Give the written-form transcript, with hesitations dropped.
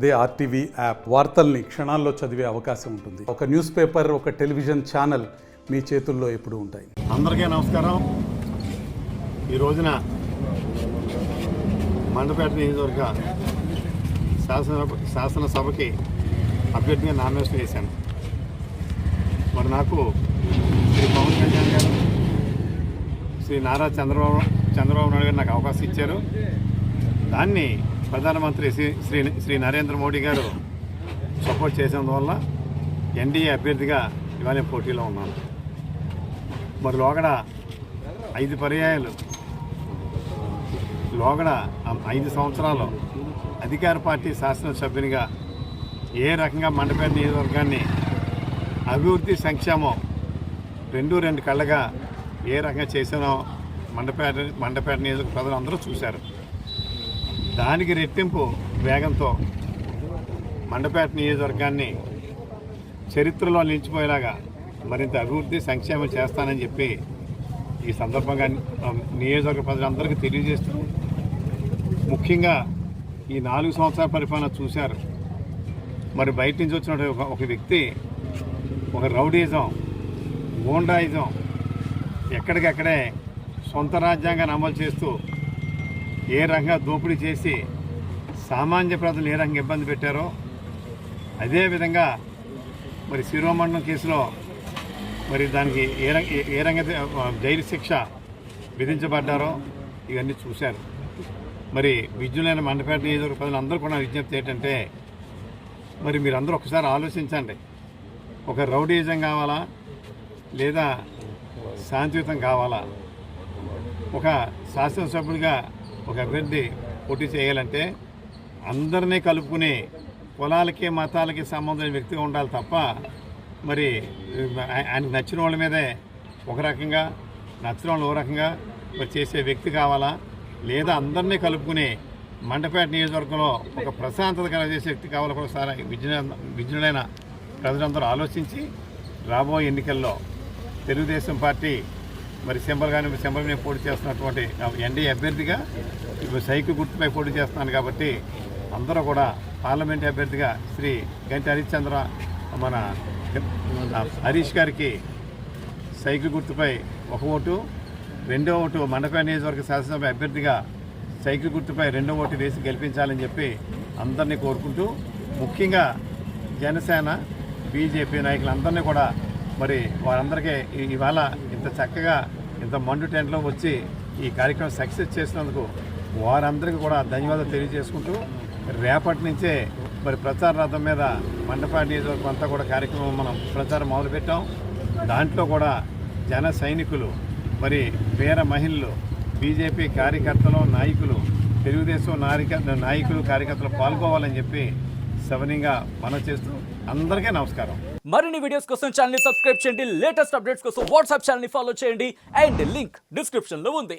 అదే RTV app వార్తల్ని క్షణాల్లో చదివే అవకాశం ఉంటుంది. ఒక న్యూస్ పేపర్, ఒక టెలివిజన్ ఛానల్ మీ చేతుల్లో ఎప్పుడూ ఉంటాయి. అందరికీ నమస్కారం. ఈ రోజున మండపేట నియోజకవర్గ శాసనసభకి అభ్యర్థిగా నామినేషన్ వేశాను. మరి నాకు శ్రీ పవన్ కళ్యాణ్ గారు, శ్రీ నారా చంద్రబాబు నాయుడు గారు నాకు అవకాశం ఇచ్చారు. దాన్ని ప్రధానమంత్రి శ్రీ నరేంద్ర మోడీ గారు సపోర్ట్ చేసినందువల్ల ఎన్డీఏ అభ్యర్థిగా ఇవాళ పోటీలో ఉన్నాను. మరి లోగడ 5 పర్యాయాలు 5 సంవత్సరాలు అధికార పార్టీ శాసనసభ్యునిగా ఏ రకంగా మండపేట నియోజకవర్గాన్ని అభివృద్ధి సంక్షేమం రెండు కళ్ళగా ఏ రకంగా చేసానో మండపేట నియోజక ప్రజలందరూ చూశారు. దానికి రెట్టింపు వేగంతో మండపేట నియోజకవర్గాన్ని చరిత్రలో నిలిచిపోయేలాగా మరింత అభివృద్ధి సంక్షేమం చేస్తానని చెప్పి ఈ సందర్భంగా నియోజకవర్గ ప్రజలందరికీ తెలియజేస్తూ, ముఖ్యంగా ఈ 4 సంవత్సరాల పరిపాలన చూశారు. మరి బయట నుంచి వచ్చిన ఒక వ్యక్తి ఒక రౌడీజం, గూండాయిజం ఎక్కడికక్కడే సొంత రాజ్యాంగాన్ని అమలు చేస్తూ ఏ రకంగా దోపిడీ చేసి సామాన్య ప్రజలు ఏ రకంగా ఇబ్బంది పెట్టారో, అదేవిధంగా మరి శిరోమండలం కేసులో మరి దానికి ఏ రంగా జైలు శిక్ష విధించబడ్డారో ఇవన్నీ చూశారు. మరి విద్యులైన మండపేట నియోజకవర్గ ప్రజలందరూ కూడా విజ్ఞప్తి ఏంటంటే, మరి మీరందరూ ఒకసారి ఆలోచించండి. ఒక రౌడీజం కావాలా లేదా శాంతియుతం కావాలా? ఒక శాసనసభ్యుడిగా ఒక అభ్యర్థి పోటీ చేయాలంటే అందరినీ కలుపుకుని కులాలకి మతాలకి సంబంధించిన వ్యక్తిగా ఉండాలి తప్ప, మరి ఆయనకు నచ్చిన వాళ్ళ మీదే ఒక రకంగా, నచ్చిన వాళ్ళు ఒక రకంగా మరి చేసే వ్యక్తి కావాలా, లేదా అందరినీ కలుపుకుని మండపేట నియోజకవర్గంలో ఒక ప్రశాంతత కలగజేసే వ్యక్తి కావాలా కూడా ఒకసారి విజ్ఞులైన ప్రజలందరూ ఆలోచించి రాబోయే ఎన్నికల్లో తెలుగుదేశం పార్టీ మరి సింబల్ మీద పోటీ చేస్తున్నటువంటి ఎన్డీఏ అభ్యర్థిగా ఇప్పుడు సైకిల్ గుర్తుపై పోటీ చేస్తున్నాను కాబట్టి అందరూ కూడా పార్లమెంట్ అభ్యర్థిగా శ్రీ గంటి మన హరీష్ గారికి సైకిల్ గుర్తుపై 1 ఓటు, 2వ ఓటు మండపేట నియోజకవర్గ శాసనసభ అభ్యర్థిగా సైకిల్ గుర్తుపై 2వ ఓటు వేసి గెలిపించాలని చెప్పి అందరినీ కోరుకుంటూ, ముఖ్యంగా జనసేన బీజేపీ నాయకులందరినీ కూడా మరి వారందరికీ ఇవాళ ఇంత చక్కగా ఇంత మండు టెంట్లో వచ్చి ఈ కార్యక్రమం సక్సెస్ చేసినందుకు వారందరికీ కూడా ధన్యవాదాలు తెలియజేసుకుంటూ, రేపటి నుంచే మరి ప్రచార రథం మీద మండపేట నియోజకవర్గం అంతా కూడా కార్యక్రమం మనం ప్రచారం మొదలుపెట్టాం. దాంట్లో కూడా జన సైనికులు, మరి వీర మహిళలు, బీజేపీ కార్యకర్తలు, నాయకులు, తెలుగుదేశం నాయకులు, కార్యకర్తలు పాల్గొవాలని చెప్పి సవనీయంగా మనం చేస్తూ అందరికీ నమస్కారం. మరిన్ని వీడియోస్ కోసం ఛానల్ ని సబ్స్క్రైబ్ చేయండి. లేటెస్ట్ అప్డేట్స్ కోసం వాట్సాప్ ఛానల్ ని ఫాలో చేయండి. అండ్ లింక్ డిస్క్రిప్షన్ లో ఉంది.